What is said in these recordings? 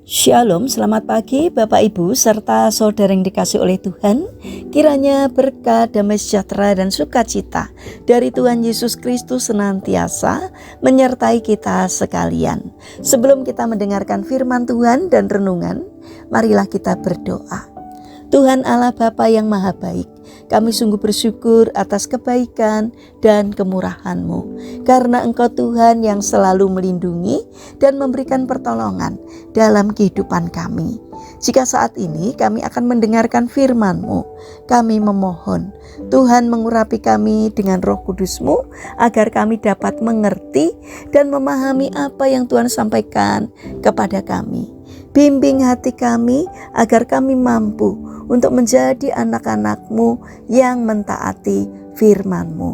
Shalom, selamat pagi Bapak Ibu serta saudara yang dikasih oleh Tuhan. Kiranya berkat, damai sejahtera dan sukacita dari Tuhan Yesus Kristus senantiasa menyertai kita sekalian. Sebelum kita mendengarkan firman Tuhan dan renungan, marilah kita berdoa. Tuhan Allah Bapa yang Maha Baik, kami sungguh bersyukur atas kebaikan dan kemurahan-Mu. Karena Engkau Tuhan yang selalu melindungi dan memberikan pertolongan dalam kehidupan kami. Jika saat ini kami akan mendengarkan firman-Mu, kami memohon Tuhan mengurapi kami dengan Roh Kudus-Mu agar kami dapat mengerti dan memahami apa yang Tuhan sampaikan kepada kami. Bimbing hati kami agar kami mampu untuk menjadi anak-anak-Mu yang mentaati firman-Mu.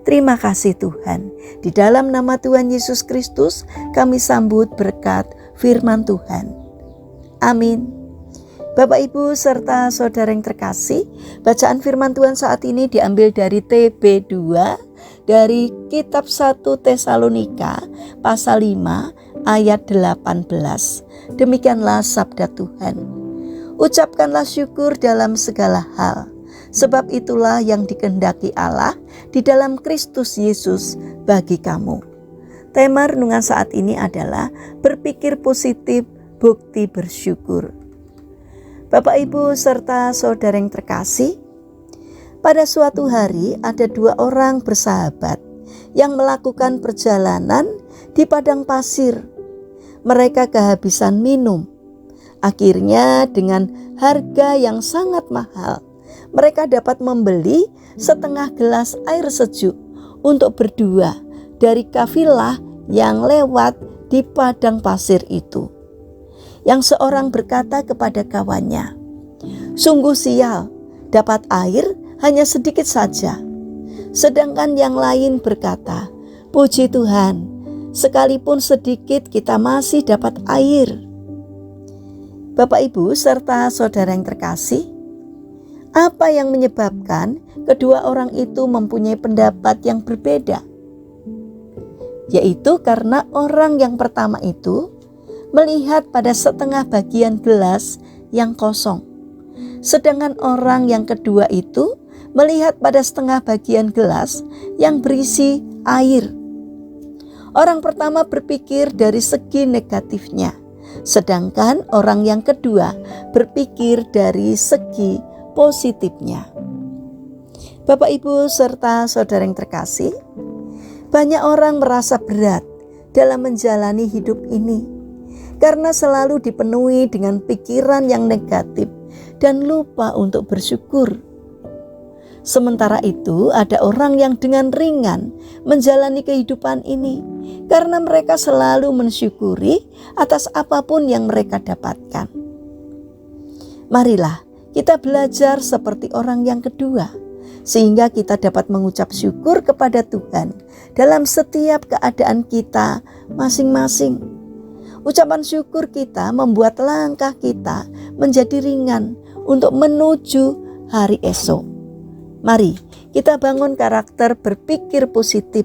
Terima kasih Tuhan. Di dalam nama Tuhan Yesus Kristus kami sambut berkat firman Tuhan. Amin. Bapak Ibu serta saudara yang terkasih, bacaan firman Tuhan saat ini diambil dari TB2 dari kitab 1 Tesalonika pasal 5 ayat 18. Demikianlah sabda Tuhan. Ucapkanlah syukur dalam segala hal, sebab itulah yang dikehendaki Allah di dalam Kristus Yesus bagi kamu. Tema renungan saat ini adalah berpikir positif, bukti bersyukur. Bapak Ibu serta saudara yang terkasih, pada suatu hari ada dua orang bersahabat yang melakukan perjalanan di padang pasir. Mereka kehabisan minum. Akhirnya dengan harga yang sangat mahal, mereka dapat membeli setengah gelas air sejuk untuk berdua dari kafilah yang lewat di padang pasir itu. Yang seorang berkata kepada kawannya, "Sungguh sial, dapat air hanya sedikit saja." Sedangkan yang lain berkata, "Puji Tuhan, sekalipun sedikit kita masih dapat air." Bapak Ibu serta saudara yang terkasih, apa yang menyebabkan kedua orang itu mempunyai pendapat yang berbeda? Yaitu karena orang yang pertama itu melihat pada setengah bagian gelas yang kosong. Sedangkan orang yang kedua itu melihat pada setengah bagian gelas yang berisi air. Orang pertama berpikir dari segi negatifnya, sedangkan orang yang kedua berpikir dari segi positifnya. Bapak Ibu serta saudara yang terkasih, banyak orang merasa berat dalam menjalani hidup ini karena selalu dipenuhi dengan pikiran yang negatif dan lupa untuk bersyukur. Sementara itu ada orang yang dengan ringan menjalani kehidupan ini karena mereka selalu mensyukuri atas apapun yang mereka dapatkan. Marilah kita belajar seperti orang yang kedua, sehingga kita dapat mengucap syukur kepada Tuhan dalam setiap keadaan kita masing-masing. Ucapan syukur kita membuat langkah kita menjadi ringan untuk menuju hari esok. Mari kita bangun karakter berpikir positif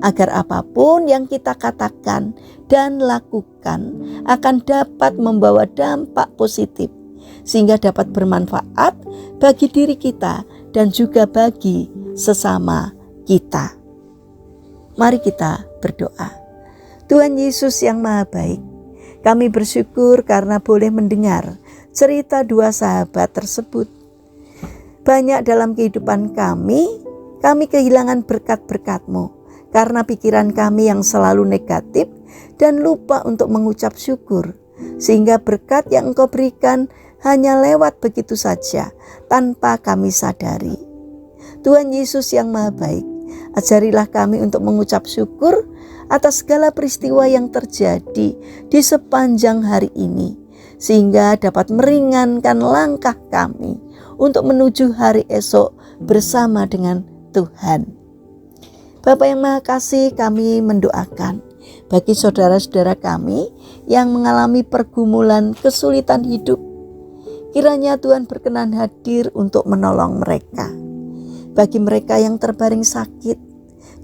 agar apapun yang kita katakan dan lakukan akan dapat membawa dampak positif sehingga dapat bermanfaat bagi diri kita dan juga bagi sesama kita. Mari kita berdoa. Tuhan Yesus yang Maha Baik, kami bersyukur karena boleh mendengar cerita dua sahabat tersebut. Banyak dalam kehidupan kami kehilangan berkat-berkat-Mu karena pikiran kami yang selalu negatif dan lupa untuk mengucap syukur, sehingga berkat yang Engkau berikan hanya lewat begitu saja tanpa kami sadari. Tuhan Yesus yang Maha Baik, ajarilah kami untuk mengucap syukur atas segala peristiwa yang terjadi di sepanjang hari ini, sehingga dapat meringankan langkah kami untuk menuju hari esok bersama dengan Tuhan. Bapa yang Maha Kasih, kami mendoakan bagi saudara-saudara kami yang mengalami pergumulan kesulitan hidup. Kiranya Tuhan berkenan hadir untuk menolong mereka. Bagi mereka yang terbaring sakit,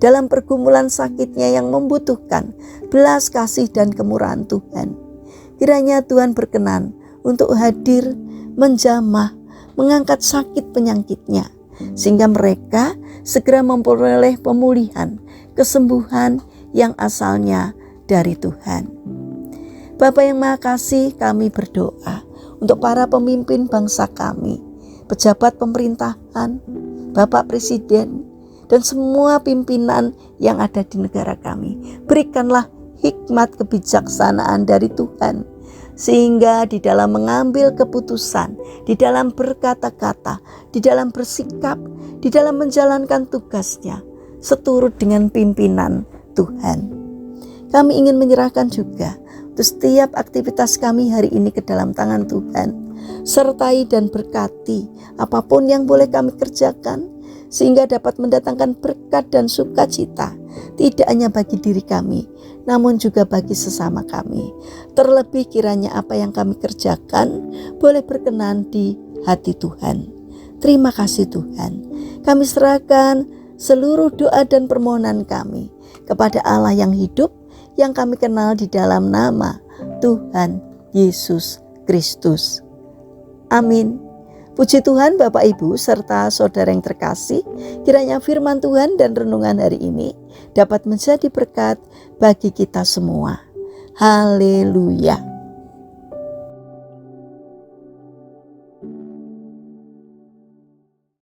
dalam pergumulan sakitnya yang membutuhkan belas kasih dan kemurahan Tuhan, Kiranya Tuhan berkenan untuk hadir, menjamah, mengangkat sakit penyakitnya, sehingga mereka segera memperoleh pemulihan, kesembuhan yang asalnya dari Tuhan. Bapa yang Maha Kasih, kami berdoa untuk para pemimpin bangsa kami, pejabat pemerintahan, Bapak Presiden, dan semua pimpinan yang ada di negara kami. Berikanlah hikmat kebijaksanaan dari Tuhan, sehingga di dalam mengambil keputusan, di dalam berkata-kata, di dalam bersikap, di dalam menjalankan tugasnya, seturut dengan pimpinan Tuhan. Kami ingin menyerahkan juga untuk setiap aktivitas kami hari ini ke dalam tangan Tuhan. Sertai dan berkati apapun yang boleh kami kerjakan, sehingga dapat mendatangkan berkat dan sukacita, tidak hanya bagi diri kami, namun juga bagi sesama kami. Terlebih kiranya apa yang kami kerjakan boleh berkenan di hati Tuhan. Terima kasih Tuhan. Kami serahkan seluruh doa dan permohonan kami kepada Allah yang hidup, yang kami kenal di dalam nama Tuhan Yesus Kristus. Amin. Puji Tuhan Bapak Ibu serta saudara yang terkasih, kiranya firman Tuhan dan renungan hari ini dapat menjadi berkat bagi kita semua. Haleluya.